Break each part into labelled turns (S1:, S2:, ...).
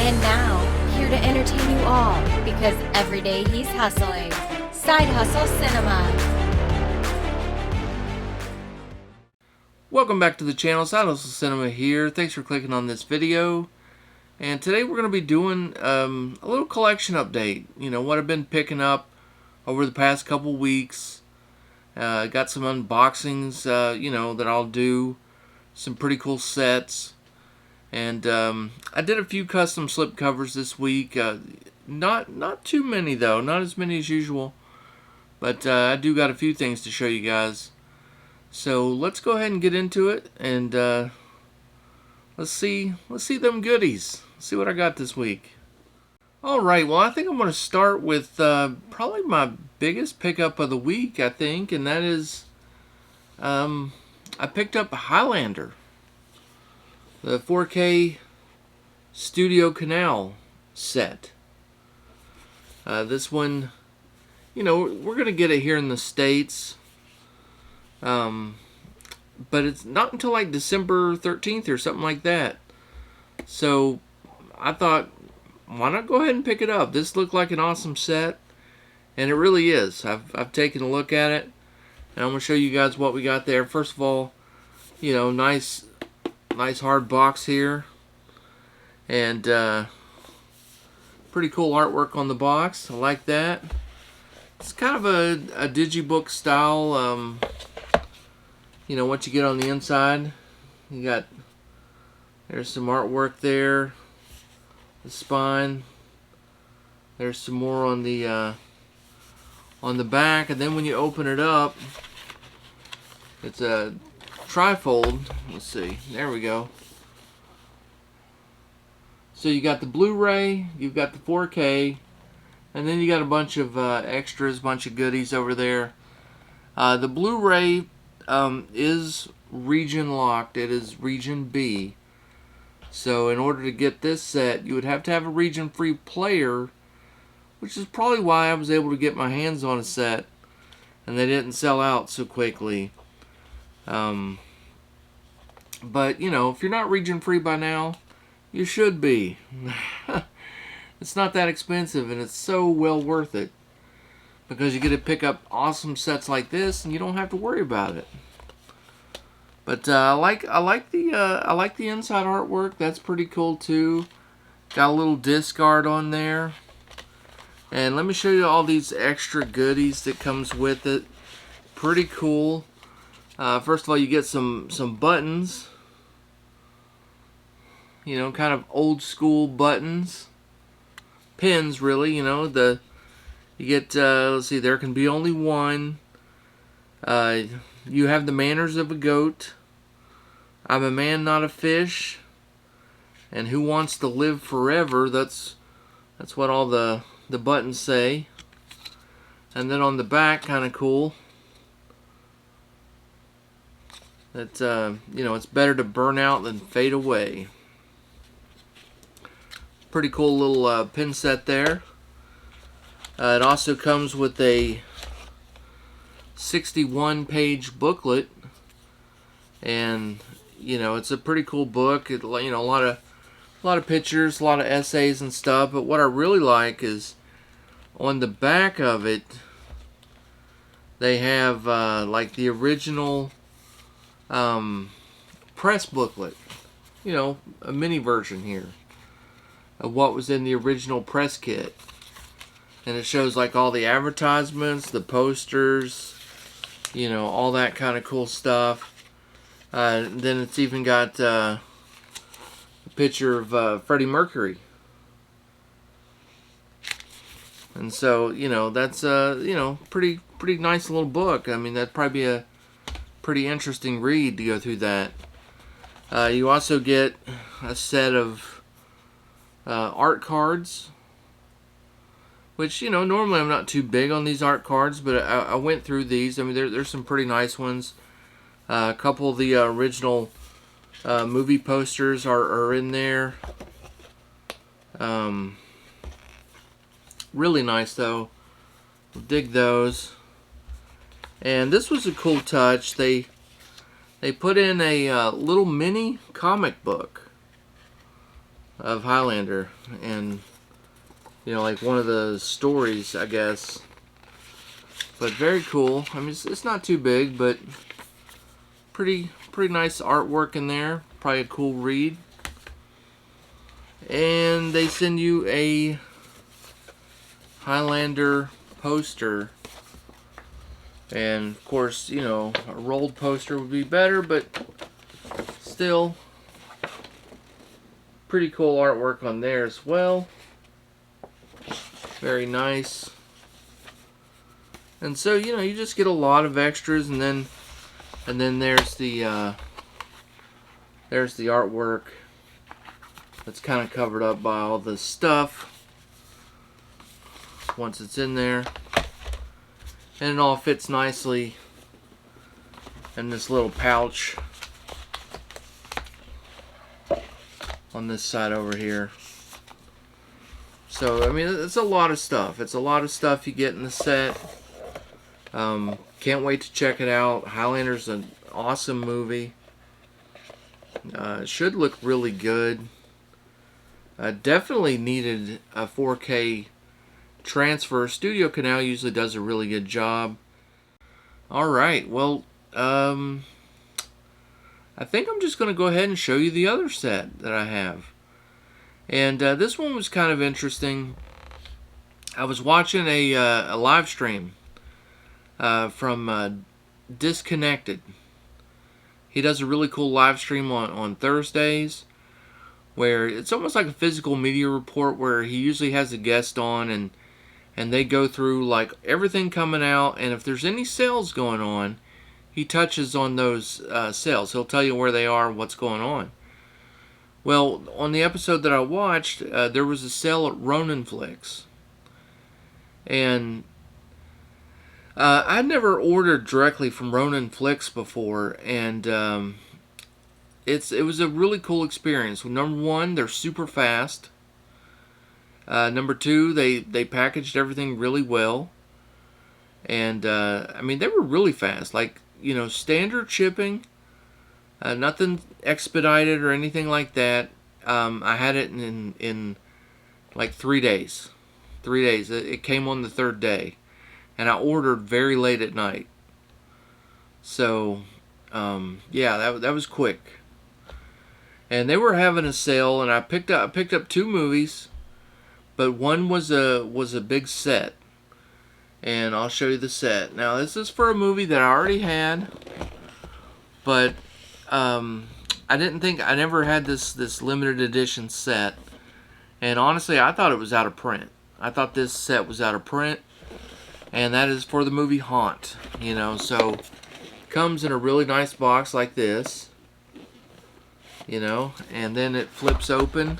S1: And now, here to entertain you all, because every day he's hustling. Side Hustle Cinema.
S2: Welcome back to the channel. Side Hustle Cinema here. Thanks for clicking on this video. And today we're going to be doing a little collection update. You know, what I've been picking up over the past couple weeks. Got some unboxings, that I'll do. Some pretty cool sets. And I did a few custom slipcovers this week. Not too many though. Not as many as usual. But I do got a few things to show you guys. So let's go ahead and get into it. And let's see them goodies. See what I got this week. Alright, well I think I'm going to start with probably my biggest pickup of the week, I think. And that is, I picked up a Highlander. The 4K Studio Canal set. This one, we're going to get it here in the States. But it's not until like December 13th or something like that. So I thought, why not go ahead and pick it up? This looked like an awesome set. And it really is. I've taken a look at it. And I'm going to show you guys what we got there. First of all, nice hard box here, and pretty cool artwork on the box. I like that. It's kind of a digibook style. What you get on the inside, there's some artwork there, the spine. There's some more on the back, and then when you open it up, it's a trifold. Let's see, there we go. So you got the Blu-ray, you've got the 4K, and then you got a bunch of extras, bunch of goodies over there. The Blu-ray is region locked. It is region B. So in order to get this set, you would have to have a region free player, which is probably why I was able to get my hands on a set and they didn't sell out so quickly. But, if you're not region free by now, you should be. It's not that expensive, and it's so well worth it. Because you get to pick up awesome sets like this, and you don't have to worry about it. But I like the inside artwork. That's pretty cool too. Got a little disc art on there. And let me show you all these extra goodies that comes with it. Pretty cool. First of all, you get some buttons. Kind of old school buttons. Pins, really. You get, let's see, there can be only one. You have the manners of a goat. I'm a man, not a fish. And who wants to live forever? That's what all the buttons say. And then on the back, kind of cool. That, it's better to burn out than fade away. Pretty cool little pin set there. It also comes with a 61-page booklet. And, it's a pretty cool book. It, a lot of pictures, a lot of essays and stuff. But what I really like is on the back of it, they have like the original press booklet, a mini version here of what was in the original press kit, and it shows like all the advertisements, the posters, all that kind of cool stuff. Then it's even got a picture of Freddie Mercury, and so that's pretty nice little book. I mean, that'd probably be a pretty interesting read to go through that. You also get a set of art cards, which, normally I'm not too big on these art cards, but I went through these. I mean, there's some pretty nice ones. A couple of the original movie posters are in there. Really nice, though. Dig those. And this was a cool touch. They put in a little mini comic book. of Highlander, and you know, like one of the stories, I guess. But very cool. I mean, it's not too big, but pretty nice artwork in there. Probably a cool read. And they send you a Highlander poster. And of course, you know, a rolled poster would be better, but still pretty cool artwork on there as well. Very nice. And so, you know, you just get a lot of extras, and then there's the artwork that's kind of covered up by all the stuff once it's in there. And it all fits nicely in this little pouch on this side over here. So, I mean, it's a lot of stuff. It's a lot of stuff you get in the set. Can't wait to check it out. Highlander's an awesome movie. It should look really good. Definitely needed a 4K transfer. Studio Canal usually does a really good job. Alright, well, I think I'm just going to go ahead and show you the other set that I have. And this one was kind of interesting. I was watching a live stream from Disconnected. He does a really cool live stream on Thursdays, where it's almost like a physical media report, where he usually has a guest on, and they go through like everything coming out, and if there's any sales going on, he touches on those sales. He'll tell you where they are and what's going on. Well, on the episode that I watched, there was a sale at Ronin Flicks, and I'd never ordered directly from Ronin Flicks before, and it was a really cool experience. Number one, they're super fast. Number two, they packaged everything really well, and I mean, they were really fast. Like, you know, standard shipping, nothing expedited or anything like that. I had it in like 3 days. 3 days. It came on the third day. And I ordered very late at night. So, yeah, that was quick. And they were having a sale, and I picked up 2 movies, but one was a big set. And I'll show you the set. Now, this is for a movie that I already had, but I never had this limited edition set. And honestly, I thought it was out of print. I thought this set was out of print. And that is for the movie Haunt, you know. So, comes in a really nice box like this, you know, and then it flips open,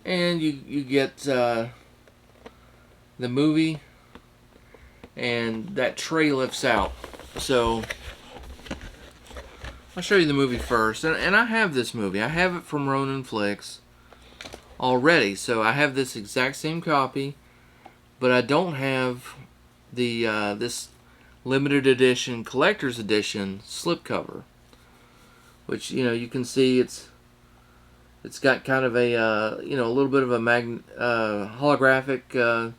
S2: and you get the movie, and that tray lifts out. So, I'll show you the movie first, and I have this movie. I have it from Ronin Flicks already, so I have this exact same copy, but I don't have the this limited edition collector's edition slipcover, which, you know, you can see it's got kind of a you know, a little bit of a holographic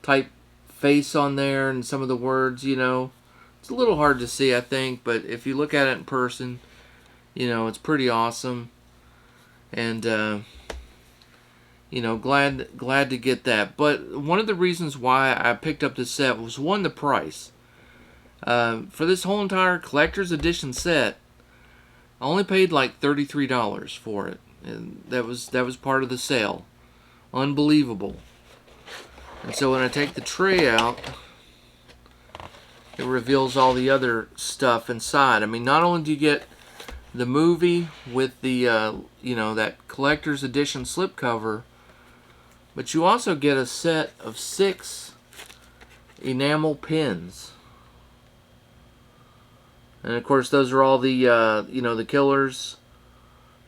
S2: type face on there, and some of the words, you know, it's a little hard to see, I think, but if you look at it in person, you know, it's pretty awesome. And you know, glad to get that. But one of the reasons why I picked up this set was, one, the price. For this whole entire collector's edition set, I only paid like $33 for it, and that was part of the sale. Unbelievable. And so when I take the tray out, it reveals all the other stuff inside. I mean, not only do you get the movie with the you know, that collector's edition slipcover, but you also get a set of 6 enamel pins. And of course, those are all the you know, the killers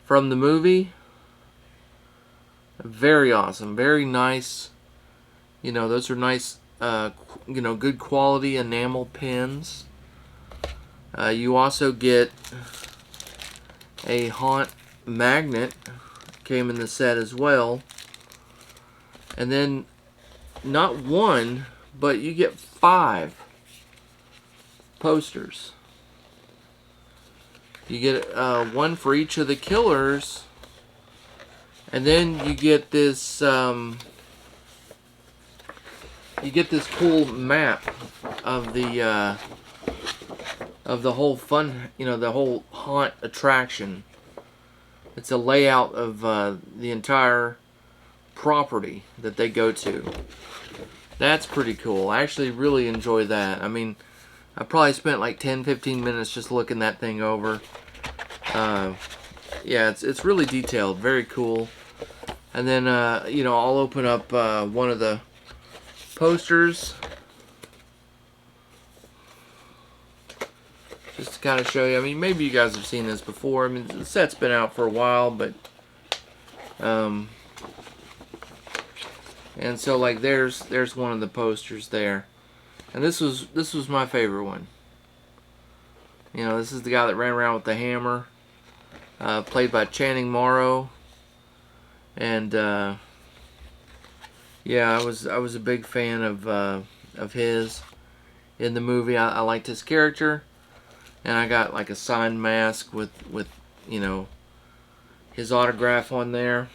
S2: from the movie. Very awesome, very nice. You know, those are nice, you know, good quality enamel pins. You also get a haunt magnet came in the set as well. And then not one, but you get 5 posters. You get one for each of the killers, and then you get this cool map of the whole fun, the whole haunt attraction. It's a layout of the entire property that they go to. That's pretty cool. I actually really enjoy that. I mean, I probably spent like 10-15 minutes just looking that thing over. Yeah, it's really detailed, very cool. And then I'll open up one of the posters just to kind of show you. I mean, maybe you guys have seen this before. I mean, the set's been out for a while, but and so like there's one of the posters there, and this was my favorite one. This is the guy that ran around with the hammer, played by Channing Morrow, and yeah, I was a big fan of his in the movie. I liked his character, and I got like a signed mask with his autograph on there.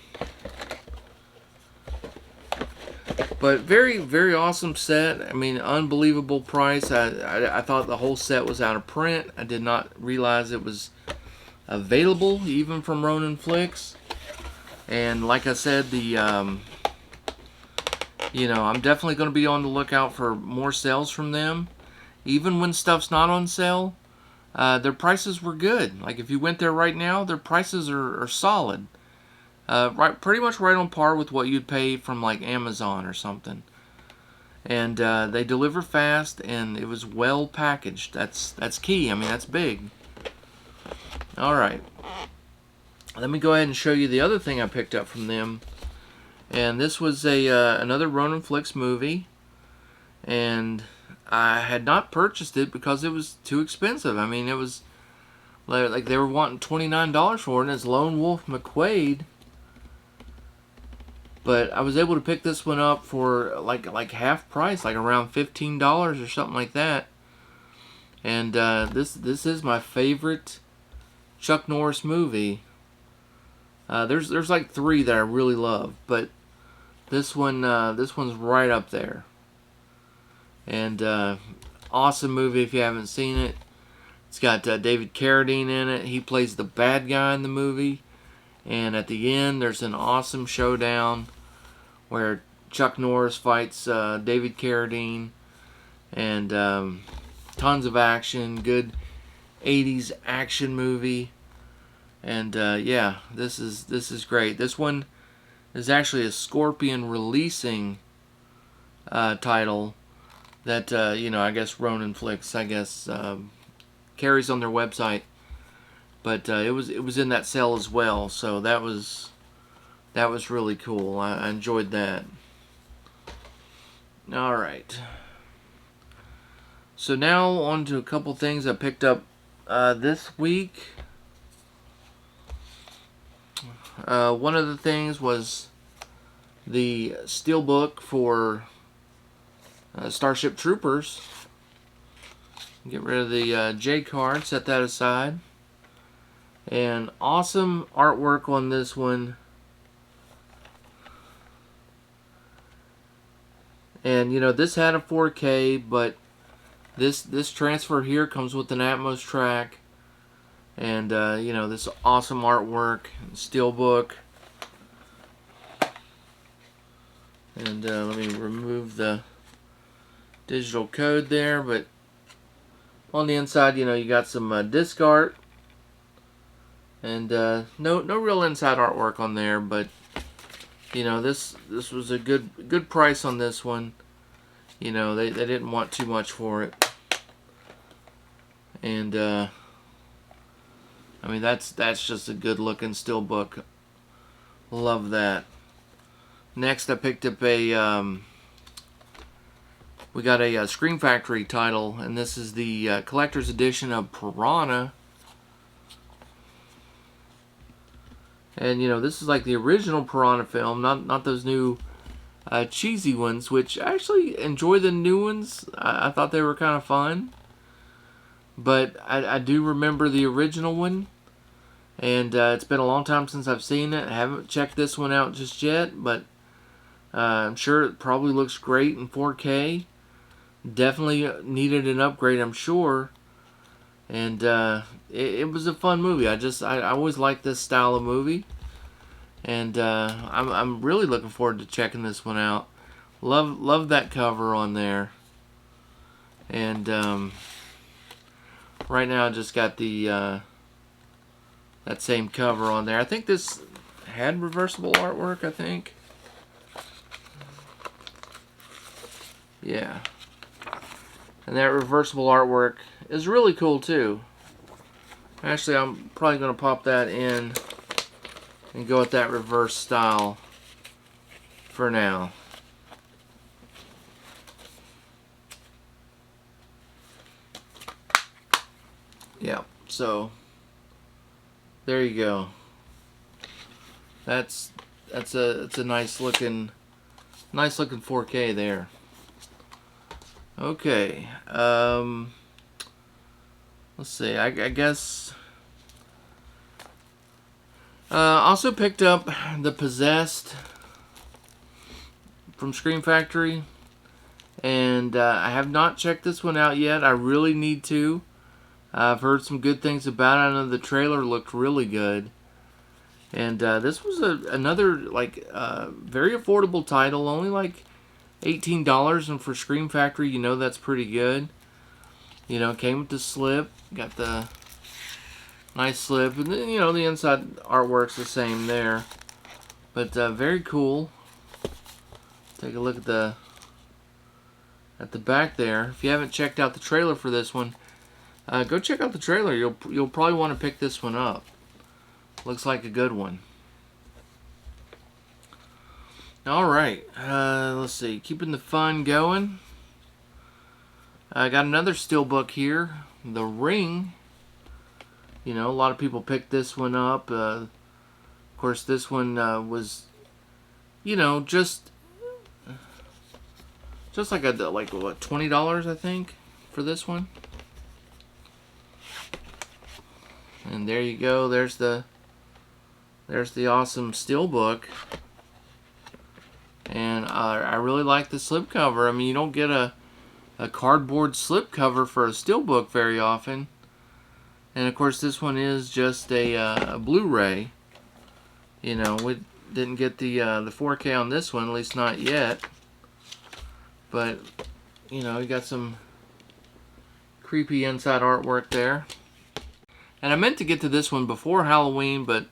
S2: But very, very awesome set. I mean, unbelievable price. I thought the whole set was out of print. I did not realize it was available even from Ronin Flicks. And like I said, I'm definitely going to be on the lookout for more sales from them. Even when stuff's not on sale, their prices were good. Like if you went there right now, their prices are solid. Pretty much right on par with what you'd pay from like Amazon or something. And they deliver fast, and it was well packaged. That's key. I mean, that's big. All right. Let me go ahead and show you the other thing I picked up from them. And this was another Ronin Flicks movie, and I had not purchased it because it was too expensive. I mean, it was like they were wanting $29 for it, and it's Lone Wolf McQuade. But I was able to pick this one up for like half price, like around $15 or something like that. And this is my favorite Chuck Norris movie. There's like 3 that I really love, but this one's right up there. And awesome movie if you haven't seen it. It's got David Carradine in it. He plays the bad guy in the movie. And at the end, there's an awesome showdown where Chuck Norris fights David Carradine, and tons of action, good 80s action movie. And yeah, this is great. This one is actually a Scorpion releasing title that I guess Ronin Flicks carries on their website. But it was in that sale as well, so that was really cool. I enjoyed that. All right. So now on to a couple things I picked up this week. One of the things was the steelbook for Starship Troopers. Get rid of the J card, set that aside. And awesome artwork on this one. And this had a 4K, but this transfer here comes with an Atmos track. And this awesome artwork, steelbook. And let me remove the digital code there, but on the inside, you got some disc art. And no real inside artwork on there, but this was a good price on this one. They didn't want too much for it. And I mean that's just a good looking steelbook. Love that. Next I picked up we got a Scream Factory title, and this is the collector's edition of Piranha. And this is like the original Piranha film, not those new cheesy ones, which I actually enjoy the new ones. I thought they were kind of fun. But I do remember the original one. And it's been a long time since I've seen it. I haven't checked this one out just yet, but I'm sure it probably looks great in 4K. Definitely needed an upgrade, I'm sure. And it was a fun movie. I always liked this style of movie. And I'm really looking forward to checking this one out. Love that cover on there. And right now I just got the that same cover on there. I think this had reversible artwork, I think. Yeah. And that reversible artwork is really cool too. Actually, I'm probably going to pop that in and go with that reverse style for now. Yeah, so there you go. That's a nice looking 4K there. Okay, let's see. I guess also picked up The Possessed from Scream Factory, and I have not checked this one out yet. I really need to. I've heard some good things about it. I know the trailer looked really good. And this was another very affordable title, only like $18, and for Scream Factory, that's pretty good. Came with the slip, got the nice slip, and then the inside artwork's the same there. But very cool. Take a look at the back there. If you haven't checked out the trailer for this one, go check out the trailer. You'll probably want to pick this one up. Looks like a good one. Alright, let's see. Keeping the fun going. I got another steelbook here. The Ring. A lot of people picked this one up. Of course, this one was, just like what, $20, I think, for this one. And there you go. There's the awesome steelbook. And I really like the slipcover. I mean, you don't get a cardboard slipcover for a steelbook very often. And of course, this one is just a Blu-ray. We didn't get the 4K on this one, at least not yet. But you got some creepy inside artwork there. And I meant to get to this one before Halloween, but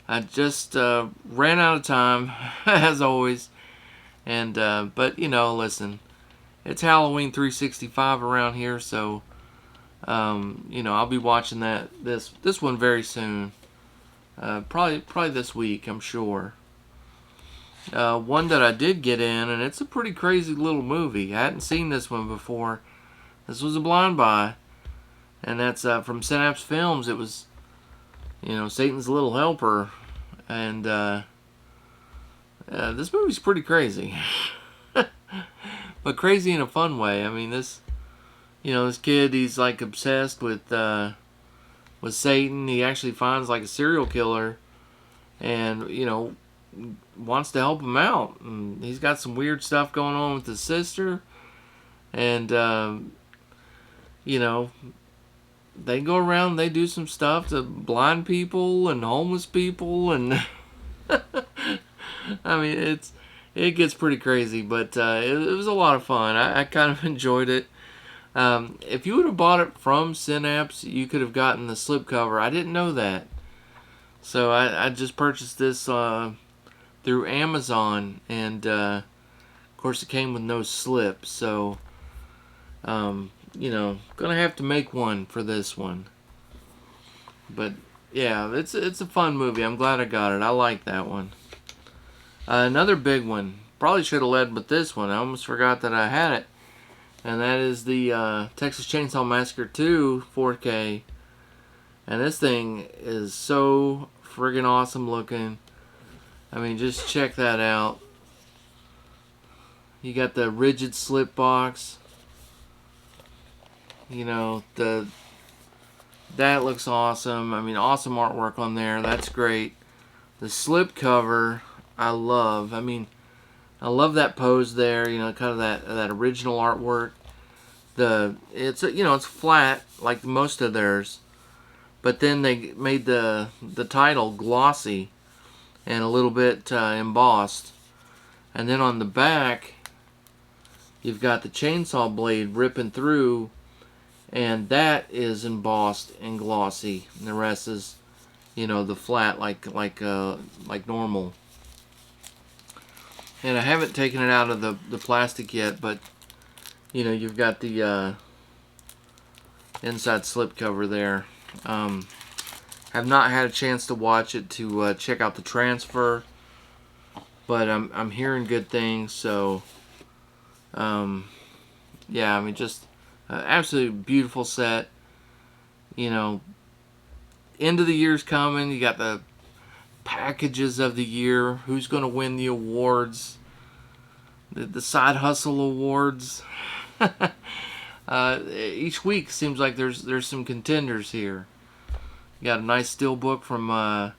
S2: I just ran out of time, as always. And but listen, it's Halloween 365 around here, so I'll be watching this one very soon. Probably this week, I'm sure. One that I did get in, and it's a pretty crazy little movie. I hadn't seen this one before. This was a blind buy, and that's from Synapse Films. It was, Satan's Little Helper, and this movie's pretty crazy, but crazy in a fun way. I mean, this kid, he's like obsessed with Satan. He actually finds like a serial killer, and wants to help him out. And he's got some weird stuff going on with his sister, and they go around, they do some stuff to blind people and homeless people, and I mean, it gets pretty crazy, but it was a lot of fun. I kind of enjoyed it. If you would have bought it from Synapse, you could have gotten the slipcover. I didn't know that, so I just purchased this through Amazon, and of course it came with no slip, so gonna have to make one for this one. But yeah, it's a fun movie. I'm glad I got it. I like that one. Another big one, probably should have led with this one. I almost forgot that I had it, and that is the Texas Chainsaw Massacre 2 4K. And this thing is so friggin' awesome looking. I mean, just check that out. You got the rigid slip box. You know, that looks awesome. I mean, awesome artwork on there. That's great. The slip cover, I love. I mean, I love that pose there. You know, kind of that original artwork. It's it's flat like most of theirs, but then they made the title glossy and a little bit embossed. And then on the back, you've got the chainsaw blade ripping through, and that is embossed and glossy. And the rest is, the flat like normal. And I haven't taken it out of the plastic yet, but you've got the inside slipcover there. Have not had a chance to watch it to check out the transfer, but I'm hearing good things. So yeah, I mean, just absolutely beautiful set. End of the year's coming. You got the packages of the year. Who's going to win the awards? The side hustle awards. Each week seems like there's some contenders here. You got a nice steel book from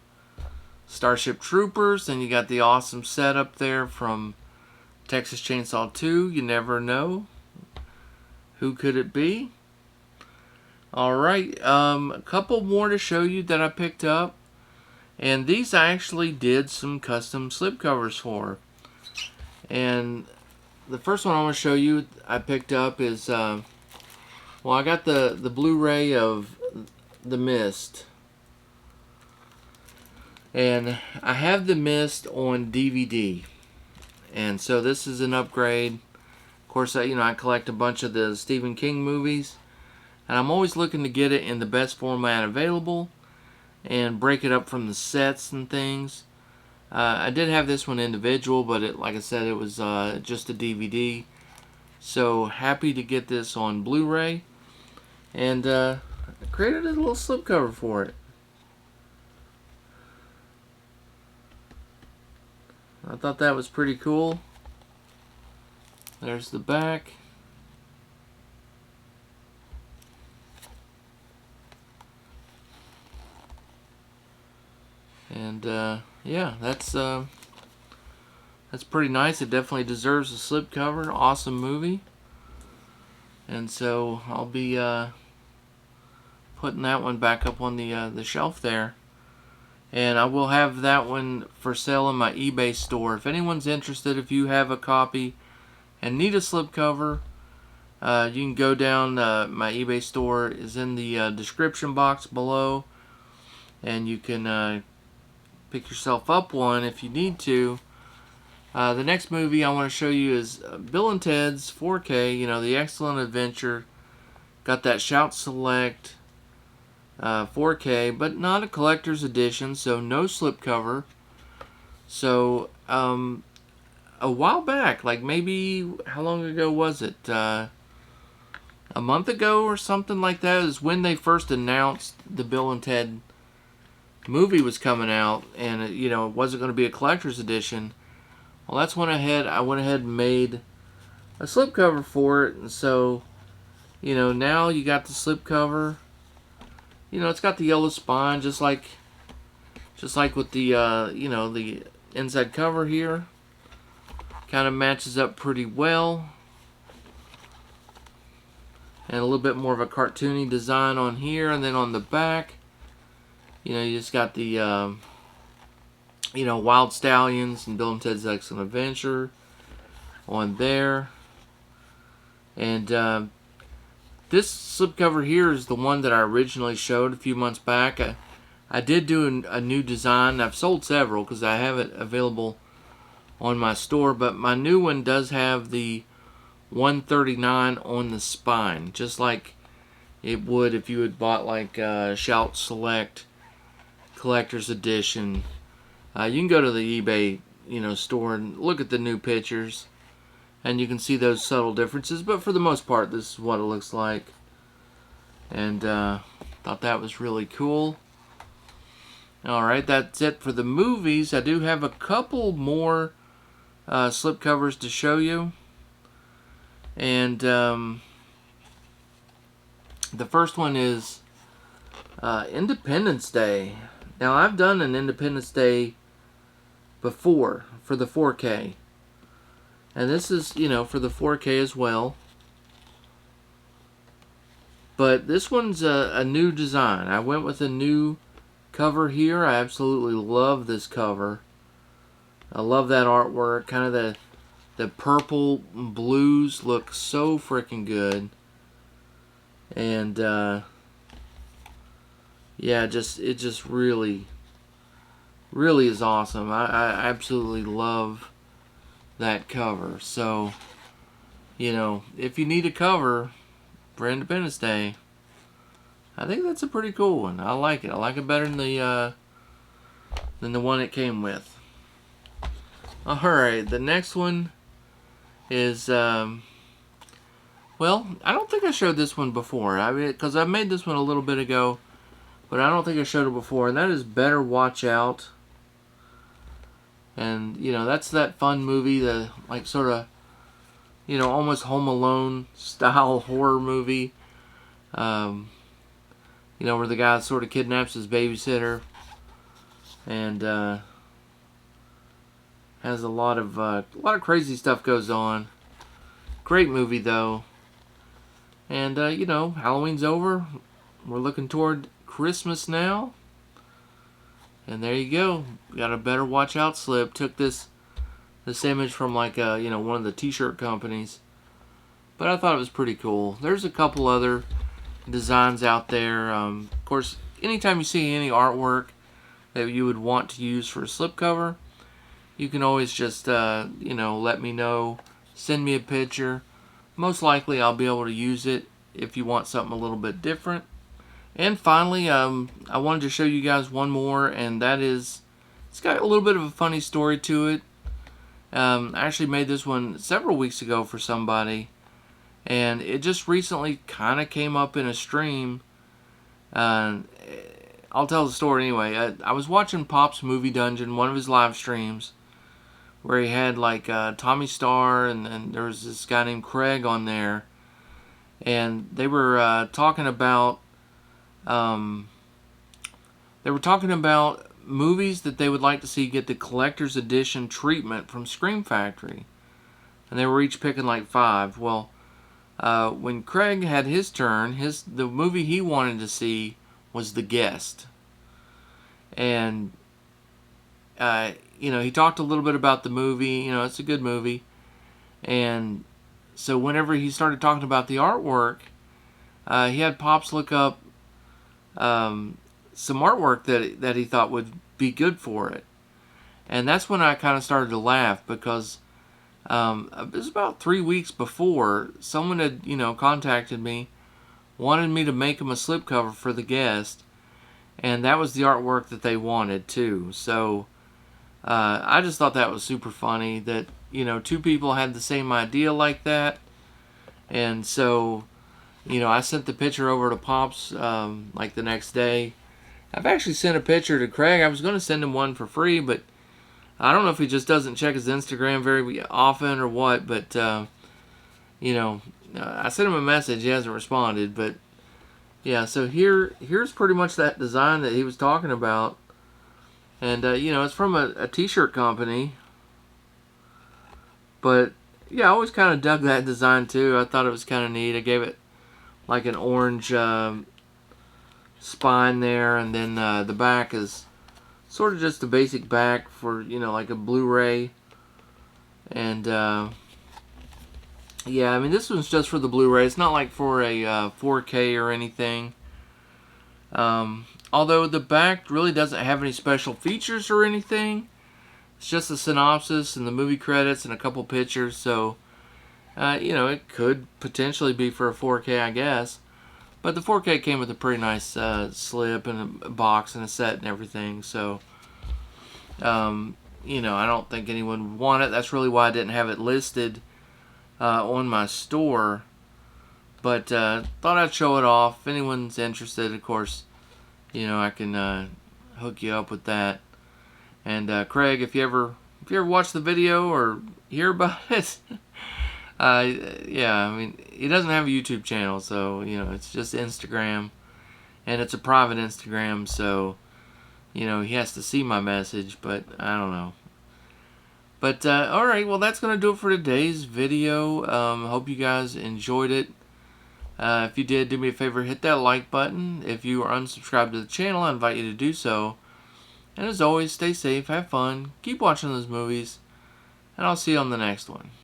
S2: Starship Troopers, and you got the awesome setup there from Texas Chainsaw 2. You never know. Who could it be? Alright, a couple more to show you that I picked up. And these I actually did some custom slipcovers for. And the first one I want to show you I picked up is, I got the Blu-ray of The Mist. And I have The Mist on DVD. And so this is an upgrade. Of course, I collect a bunch of the Stephen King movies. And I'm always looking to get it in the best format available and break it up from the sets and things. I did have this one individual, but like I said, it was just a DVD. So happy to get this on Blu-ray. And I created a little slipcover for it. I thought that was pretty cool. There's the back. And yeah, that's pretty nice. It definitely deserves a slipcover. Awesome movie. And so I'll be putting that one back up on the shelf there. And I will have that one for sale in my eBay store. If anyone's interested, if you have a copy and need a slipcover, you can go down. My eBay store is in the description box below, and you can pick yourself up one if you need to. The next movie I want to show you is Bill and Ted's 4K, The Excellent Adventure. Got that Shout Select 4K, but not a collector's edition, so no slipcover. So, a while back, like maybe, how long ago was it? A month ago or something like that is when they first announced the Bill and Ted movie was coming out, and it wasn't going to be a collector's edition. Well, that's when I went ahead and made a slipcover for it, and so now you got the slipcover. It's got the yellow spine, just like with the the inside cover here. Kind of matches up pretty well, and a little bit more of a cartoony design on here, and then on the back, you just got the Wild Stallions and Bill and Ted's Excellent Adventure on there. And this slipcover here is the one that I originally showed a few months back. I did do a new design. I've sold several because I have it available on my store, but my new one does have the 139 on the spine, just like it would if you had bought like Shout Select Collector's Edition. You can go to the eBay store and look at the new pictures, and you can see those subtle differences, but for the most part this is what it looks like. And thought that was really cool. Alright, that's it for the movies. I do have a couple more slipcovers to show you. And the first one is Independence Day. Now, I've done an Independence Day before for the 4K. And this is, for the 4K as well. But this one's a new design. I went with a new cover here. I absolutely love this cover. I love that artwork. Kind of the purple blues look so freaking good. And yeah, it just really is awesome. I absolutely love that cover. So, if you need a cover for Independence Day, I think that's a pretty cool one. I like it. I like it better than the one it came with. Alright, the next one is, well, I don't think I showed this one before. Because I made this one a little bit ago, but I don't think I showed it before, and that is Better Watch Out. And, that's that fun movie, the, like, sort of, almost Home Alone style horror movie. Where the guy sort of kidnaps his babysitter. And, has a lot of crazy stuff goes on. Great movie, though. And, Halloween's over. We're looking toward Christmas now. And there you go. Got a Better Watch Out slip. Took this image from like one of the t-shirt companies. But I thought it was pretty cool. There's a couple other designs out there. Of course, anytime you see any artwork that you would want to use for a slipcover, you can always just let me know. Send me a picture. Most likely I'll be able to use it if you want something a little bit different. And finally, I wanted to show you guys one more, and that is, it's got a little bit of a funny story to it. I actually made this one several weeks ago for somebody, and it just recently kind of came up in a stream. I'll tell the story anyway. I was watching Pop's Movie Dungeon, one of his live streams, where he had like Tommy Starr, and there was this guy named Craig on there, and they were talking about movies that they would like to see get the collector's edition treatment from Scream Factory. And they were each picking like 5. Well, when Craig had his turn, the movie he wanted to see was The Guest. And, he talked a little bit about the movie. It's a good movie. And so whenever he started talking about the artwork, he had Pops look up some artwork that he thought would be good for it. And that's when I kind of started to laugh, because it was about 3 weeks before someone had contacted me, wanted me to make them a slipcover for The Guest, and that was the artwork that they wanted too. So I just thought that was super funny that 2 people had the same idea like that. And so I sent the picture over to Pops like the next day. I've actually sent a picture to Craig. I was going to send him one for free, but I don't know if he just doesn't check his Instagram very often or what. But, I sent him a message. He hasn't responded. But, yeah, so here's pretty much that design that he was talking about. And, it's from a t-shirt company. But, yeah, I always kind of dug that design, too. I thought it was kind of neat. I gave it like an orange spine there, and then the back is sort of just a basic back for like a Blu-ray. And yeah, I mean, this one's just for the Blu-ray. It's not like for a 4K or anything. Although the back really doesn't have any special features or anything. It's just a synopsis and the movie credits and a couple pictures. So it could potentially be for a 4K, I guess. But the 4K came with a pretty nice slip and a box and a set and everything. So, I don't think anyone would want it. That's really why I didn't have it listed on my store. But thought I'd show it off. If anyone's interested, of course, I can hook you up with that. And Craig, if you ever watch the video or hear about it, yeah, I mean, he doesn't have a YouTube channel, so it's just Instagram, and it's a private Instagram, so he has to see my message, but I don't know. But alright, well, that's gonna do it for today's video. Hope you guys enjoyed it. If you did, do me a favor, hit that like button. If you are unsubscribed to the channel, I invite you to do so. And as always, stay safe, have fun, keep watching those movies, and I'll see you on the next one.